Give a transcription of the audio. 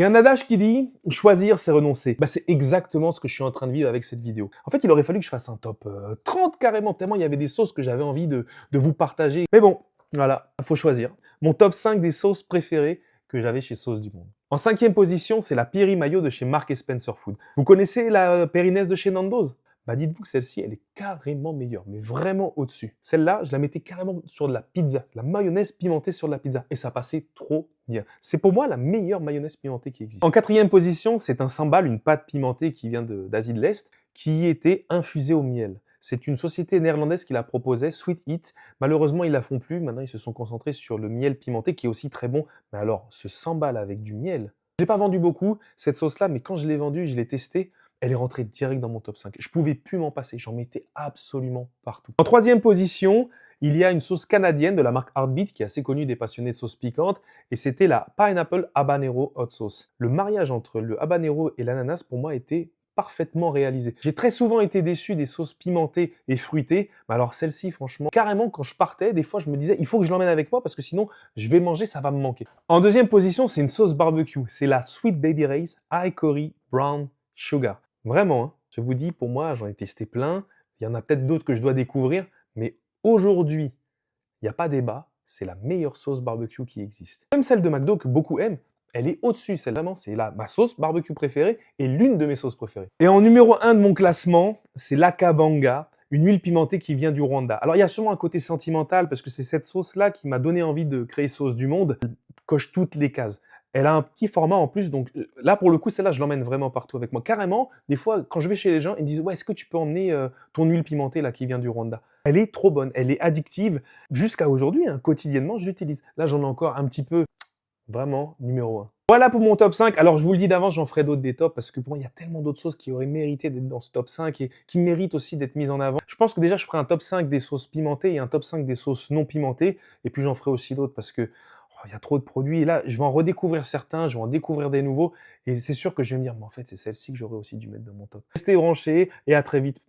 Il y a un adage qui dit « choisir, c'est renoncer ». Bah, c'est exactement ce que je suis en train de vivre avec cette vidéo. En fait, il aurait fallu que je fasse un top 30 carrément, tellement il y avait des sauces que j'avais envie de vous partager. Mais bon, voilà, il faut choisir. Mon top 5 des sauces préférées que j'avais chez Sauce du Monde. En 5e position, c'est la Piri Mayo de chez Marks & Spencer Food. Vous connaissez la Périnaise de chez Nando's? Bah dites-vous que celle-ci, elle est carrément meilleure, mais vraiment au-dessus. Celle-là, je la mettais carrément sur de la pizza, la mayonnaise pimentée sur de la pizza, et ça passait trop bien. C'est pour moi la meilleure mayonnaise pimentée qui existe. En 4e position, c'est un sambal, une pâte pimentée qui vient d'Asie de l'Est, qui était infusée au miel. C'est une société néerlandaise qui la proposait, Sweet Eat. Malheureusement, ils la font plus. Maintenant, ils se sont concentrés sur le miel pimenté, qui est aussi très bon. Mais alors, ce sambal avec du miel, je l'ai pas vendu beaucoup, cette sauce-là, mais quand je l'ai vendue, je l'ai testée, elle est rentrée direct dans mon top 5. Je pouvais plus m'en passer, j'en mettais absolument partout. En 3e position, il y a une sauce canadienne de la marque Heartbeat, qui est assez connue des passionnés de sauce piquante, et c'était la Pineapple Habanero Hot Sauce. Le mariage entre le habanero et l'ananas, pour moi, était parfaitement réalisé. J'ai très souvent été déçu des sauces pimentées et fruitées, mais alors celle-ci, franchement, carrément, quand je partais, des fois, je me disais, il faut que je l'emmène avec moi, parce que sinon, je vais manger, ça va me manquer. En 2e position, c'est une sauce barbecue. C'est la Sweet Baby Ray's High Curry Brown Sugar. Vraiment, hein. Je vous dis, pour moi, j'en ai testé plein. Il y en a peut-être d'autres que je dois découvrir, mais aujourd'hui, il n'y a pas débat, c'est la meilleure sauce barbecue qui existe. Même celle de McDo que beaucoup aiment, elle est au-dessus, celle vraiment, c'est ma sauce barbecue préférée et l'une de mes sauces préférées. Et en numéro 1 de mon classement, c'est l'Akabanga, une huile pimentée qui vient du Rwanda. Alors il y a sûrement un côté sentimental parce que c'est cette sauce-là qui m'a donné envie de créer Sauce du Monde. Elle coche toutes les cases. Elle a un petit format en plus, donc là pour le coup, celle-là, je l'emmène vraiment partout avec moi. Carrément, des fois, quand je vais chez les gens, ils me disent « Ouais, est-ce que tu peux emmener ton huile pimentée là qui vient du Rwanda ?» Elle est trop bonne, elle est addictive. Jusqu'à aujourd'hui, hein, quotidiennement, je l'utilise. Là, j'en ai encore un petit peu, vraiment, numéro 1. Voilà pour mon top 5. Alors, je vous le dis d'avance, j'en ferai d'autres des tops parce que pour moi, il y a tellement d'autres sauces qui auraient mérité d'être dans ce top 5 et qui méritent aussi d'être mises en avant. Je pense que déjà, je ferai un top 5 des sauces pimentées et un top 5 des sauces non pimentées. Et puis, j'en ferai aussi d'autres parce que il y a trop de produits. Et là, je vais en redécouvrir certains, je vais en découvrir des nouveaux. Et c'est sûr que je vais me dire, mais en fait, c'est celle-ci que j'aurais aussi dû mettre dans mon top. Restez branchés et à très vite